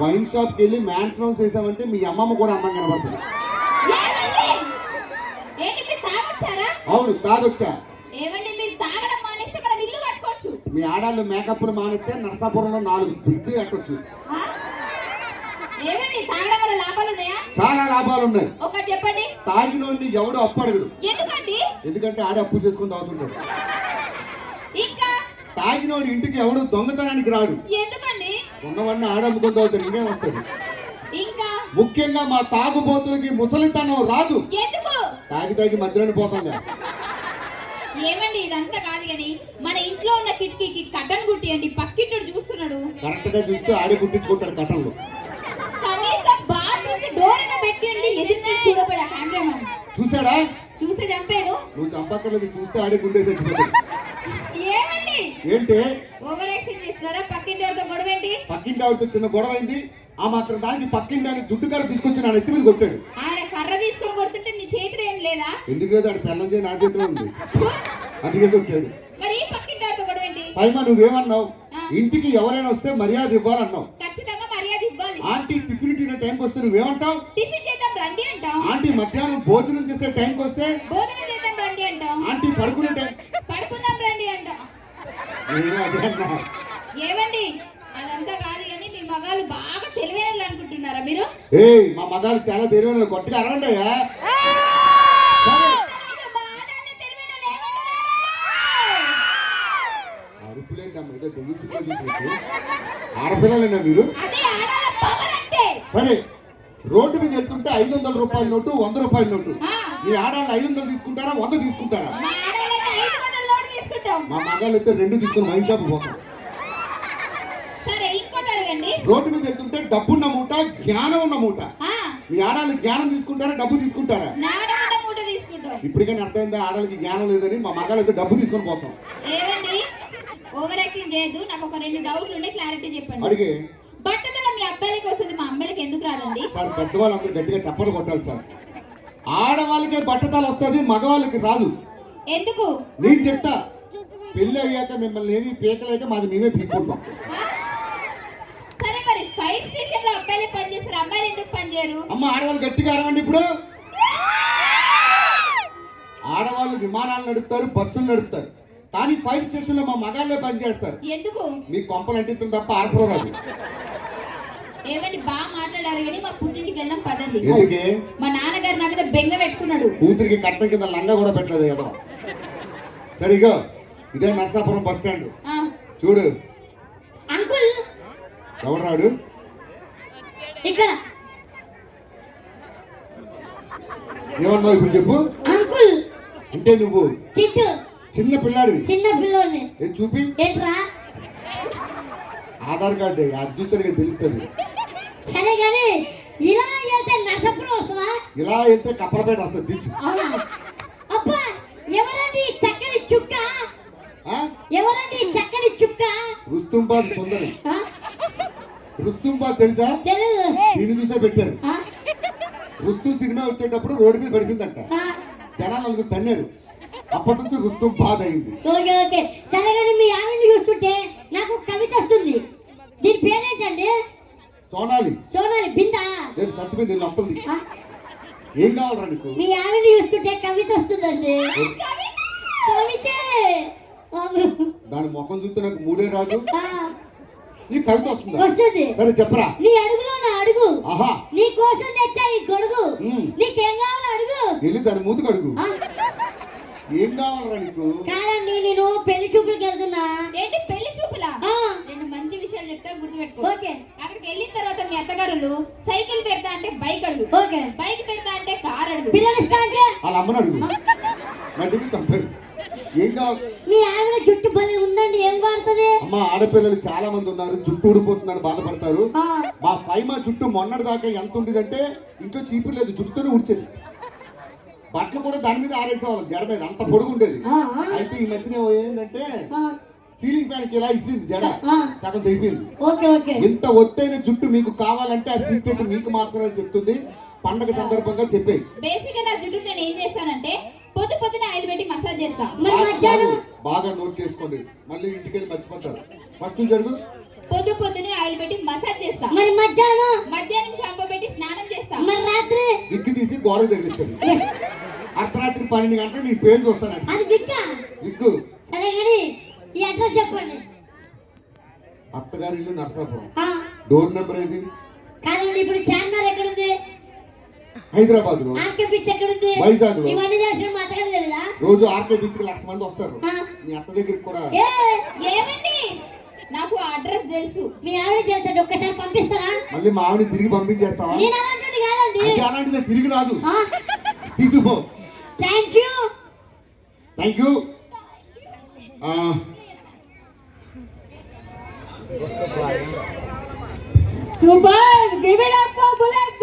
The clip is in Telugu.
వైన్ షాప్కి వెళ్ళి మ్యాన్స్ రౌండ్స్ వేసామంటే మీ అమ్మమ్మ కూడా అందంగా కనబడుతుంది. అవును, తాగొచ్చా. మీ ఆడాళ్ళు మేకప్లు మానేస్తే నరసాపురంలో 4 బ్రిడ్జి కట్టొచ్చు. చాలా లాభాలు ఉన్నాయి. చెప్పండి. తాగినోడిని ఎవడు అప్పు అడగడు. ఎందుకంటే ఆడే అప్పు చేసుకుని తాగుతుంటాడు. తాగినోడి ఇంటికి ఎవడు దొంగతనానికి రాడు. ఎందుకండి? ఉన్నవాడిని ఆడమ్ముకొని తాగుతాడు, ఇంకేం వస్తాడు. ముఖ్యంగా మా తాగుబోతులకి ముసలితనం రాదు. తాగి మధ్యలోనే పోతాం. ఏమండి, ఇదంతా కాదు కానీ మన ఇంట్లో ఉన్న కిటికీకి కటన్ కుట్టియండి. పక్కింటోడు చూస్తున్నాడు. కరెక్ట్ గా చూస్తే ఆడే కుట్టించుకుంటాడు కటన్లు. కనీసం బాత్రూమ్ కి డోర్ అయినా పెట్టియండి. ఎదురు చూడబడా కెమెరామన్ చూసాడా? చూస్తే చంపాను. నువ్వు చంపక్కర్లేదు, చూస్తే ఆడే గుండేసి చచ్చిపోతాడు. ఏమండి, ఏంటి ఓవర్ యాక్షన్ చేస్తున్నారా? పక్కింటోడితో గొడవ ఏంటి? పక్కింటి ఆవిడతో చిన్న గొడవ అయింది. ఆ మాత్రం దానికి పక్కింటి అని దుడ్డు కర్ర తీసుకొచ్చి నా నెత్తి మీద కొట్టాడు. ఆయన కర్ర తీసుకొని కొడుతుంటే నీ చేతిలో ఏం లేదా? ఎందుకు లేదు, ఆడి పెళ్ళం చేయి నా చేతిలో ఉంది, అందుకే కొట్టాడు. మరి ఈ పక్కింటోడితో గొడవ ఏంటి? పైమా నువ్వేమన్నావు? ఇంటికి ఎవరైనా వస్తే మర్యాద ఇవ్వాలన్నావు. ఖచ్చితంగా మర్యాద ఇవ్వాలి. ఆంటీ టిఫిన్ తినే టైంకి వస్తే నువ్వేమంటావు? టిఫిన్ చేద్దాం రండి అంటాం. ఆంటీ మధ్యాహ్నం భోజనం చేసే టైంకి వస్తే భోజనం చేద్దాం రండి అంటాం. ఆంటీ పడుకునే టైం పడుకుందాం రండి అంటాం. నేను అదే అన్నా. ఏమండి, అదంతా కాదు కానీ మీ మగాళ్ళు బాగా తెలివైన అనుకుంటున్నారా మీరు? మా మగాళ్ళు చాలా తెలివైన, కొట్టగా అరవండియా. అరుపులేంటమ్మా, ఏదో దొంగసిగా చూసినట్టు. ఆడపిల్లలేనా మీరు? సరే, రోడ్డు మీద వెళ్తుంటే 500 రూపాయల నోటు, 100 రూపాయల నోటు. మీ ఆడాళ్ళు 500 తీసుకుంటారా, 100 తీసుకుంటారా? మా మగాళ్ళు అయితే 2 తీసుకుని వైన్ షాప్ పోతాం. రోడ్డు మీద వెళ్తుంటే డబ్బున్న మూట, జ్ఞానం ఉన్న మూట. మీ ఆడాళ్ళు జ్ఞానం తీసుకుంటారా, డబ్బు తీసుకుంటారా? ఇప్పటికైనా అర్థమైందా ఆడాళ్ళకి జ్ఞానం లేదని? మా మగాళ్ళు అయితే డబ్బు తీసుకొని పోతాం. ఓవర్ యాక్టింగ్ చేయదు. నాకు ఒక 2 డౌట్లు ఉన్నాయి, క్లారిటీ చెప్పండి. అడిగే. బట్టతల మీ అబ్బాయిలకి వస్తుంది, మా అమ్మాయిలకి ఎందుకు రాదండి? సార్, పెద్దవాళ్ళందరూ గట్టిగా చప్పట్లు కొట్టాలి సార్. ఆడవాళ్ళకే బట్టతల వస్తుంది, మగవాళ్ళకి రాదు. ఎందుకు? నేను చెప్తా. పెళ్లి అయ్యాక మిమ్మల్ని ఏమి పీకలేక మాది మేమే పీక్కుంటాం. సరే, మరి ఫైర్ స్టేషన్ లో అబ్బాయిలే పని చేస్తారు, అమ్మాయిలు ఎందుకు పని చేయరు? అమ్మ, ఆడవాళ్ళు గట్టిగా అరవండి. ఇప్పుడు ఆడవాళ్ళు విమానాలు నడుపుతారు, బస్సులు నడుపుతారు, కానీ ఫైర్ స్టేషన్ లో మా మగాళ్ళే పని చేస్తారు. ఎందుకు? మీ కొంపలు అంటిస్తుంది తప్ప ఆర్పరో రాదు. ఏమండి, బాగా మాట్లాడారు కానీ మా పుట్టింటికి వెళ్దాం పదండి. ఎందుకే? మా నాన్నగారు నా మీద బెంగ పెట్టుకున్నాడు. కూతురికి కట్ట కింద లంగా కూడా పెట్టలేదు ఏదో. సరిగా ఇదే నర్సాపురం బస్ స్టాండ్ చూడు. అంకుల్ ఎవరు రాడు ఇక్కడ? ఏమన్నావు ఇప్పుడు చెప్పు. అంకుల్ అంటే నువ్వు చిన్న పిల్లాడివి. చిన్న పిల్లోని చూపి. ఆధార్ కార్డు అద్భుతంగా తెలుస్తుంది. సరే కానీ ఇలా వెళ్తే నర్సాపురం వస్తుందా? ఇలా వెళ్తే కప్పలపేట వస్తుంది. దించు. అబ్బా, ఎవరండి చక్కని చుక్క? ఎవరండి చక్కని చుక్క? రుస్తుంబాద్ సుందరి. రుస్తుంబాద్ తెలుసా? దీన్ని చూసే పెట్టారు. రుస్తు సినిమా వచ్చేటప్పుడు రోడ్డు మీద పడిపోయిందంట, జనాలు 4 తన్నారు. అప్పటి నుంచి రుస్తుంబాద్ అయింది. ఓకే ఓకే, సరే కానీ మీ ఆవిడ్ని చూస్తుంటే నాకు కవిత వస్తుంది. దీని పేరేంటండి? సోనాలి. సోనాలి బిందా? లేదు, సత్తుబింది వస్తుంది. ఏం కావాలరా నీకు? మీ ఆవిడ్ని చూస్తుంటే కవిత వస్తుందండి. కవితే. దాని ముఖం చూస్తే నాకు మూడే రాదు. నీ కవిత వస్తుందా? వస్తుంది. సరే చెప్పరా. నీ అడుగులో నా అడుగు. ఆహా, నీ కోసం తెచ్చా ఈ గొడుగు. నీకేం కావాలో అడుగు. వెళ్ళి దాని మూతికి అడుగు. ఏం కావాలరా నీకు? కాదండి, నేను పెళ్లి చూపులకు వెళ్తున్నా. ఏంటి పెళ్లి చూపులా? 2 మంచి విషయాలు చెప్తా, గుర్తుపెట్టుకో. ఓకే. అక్కడికి వెళ్ళిన తర్వాత మీ అత్తగారులు సైకిల్ పెడతా అంటే బైక్ అడుగు. ఓకే. బైక్ పెడతా అంటే కార్ అడుగు. పిల్లలు ఇస్తా అంటే వాళ్ళ అమ్మని అడుగు. నడిపి తప్పదు. ఏం కావాలి? మీ ఆవిడ జుట్టు భలే ఉందండి, ఏం వాడుతుంది? అమ్మ, ఆడపిల్లలు చాలా మంది ఉన్నారు, జుట్టు ఊడిపోతుందని బాధపడతారు. మా ఫైమా జుట్టు మొన్నటి దాకా ఎంత ఉండేదంటే ఇంట్లో చీపురు లేదు, జుట్టుతోనే ఉడిచేది. బట్టలు కూడా దాని మీద ఆరేసేవాళ్ళం, జడ మీద, అంత పొడుగు ఉండేది. అయితే ఈ మధ్యన ఏంటంటే సీలింగ్ ఫ్యాన్ కి ఇలా ఇస్తుంది, జడ సగం తెగిపోయింది. ఇంత ఒత్తైన జుట్టు మీకు కావాలంటే ఆ సీక్రెట్ మీకు మాత్రమే చెప్తుంది. పండగ సందర్భంగా చెప్పే. బేసిక్ గా నా జుట్టు నేను ఏం చేస్తానంటే పొద్దున ఆయిల్ పెట్టి మసాజ్ చేస్తా. బాగా నోట్ చేసుకోండి, మళ్ళీ ఇంటికి వెళ్ళి మర్చిపోతారు. ఫస్ట్ జరుగు. పొద్దునే ఆయిల్ పెట్టి మసాజ్ చేస్తా. మరి మధ్యాహ్నం షాంపూ పెట్టి స్నానం చేస్తా. మరి రాత్రి విక్కి తీసి గోడకు తగిలిస్తుంది. అర్ధరాత్రి 12 గంటలకు నీ పేరు చూస్తానండి. అది విక్కు. సరే కానీ ఈ అడ్రస్ చెప్పండి. అత్తగారి ఇల్లు నర్సాపురం. డోర్ నెంబర్ ఏది? కాదండి, ఇప్పుడు చార్మినార్ ఎక్కడుంది? హైదరాబాద్ లో. ఆర్కే బీచ్ ఎక్కడుంది? వైజాగ్ లో. ఇవన్నీ చేసిన మా అత్తగారు తెలీదా? రోజు ఆర్కే బీచ్ కి 1,00,000 మంది వస్తారు. మీ అత్త దగ్గరికి కూడా. ఏమండి, నాకు అడ్రస్ తెలుసు. మీ ఆవిడ తెలుసండి, ఒక్కసారి పంపిస్తారా? మళ్ళీ మా ఆవిడ తిరిగి పంపించేస్తావా? నేను అలాంటిది కాదండి. అంటే అలాంటిదే, తిరిగి రాదు. తీసుకుపో. Thank you. Super! Give it up for Bullet!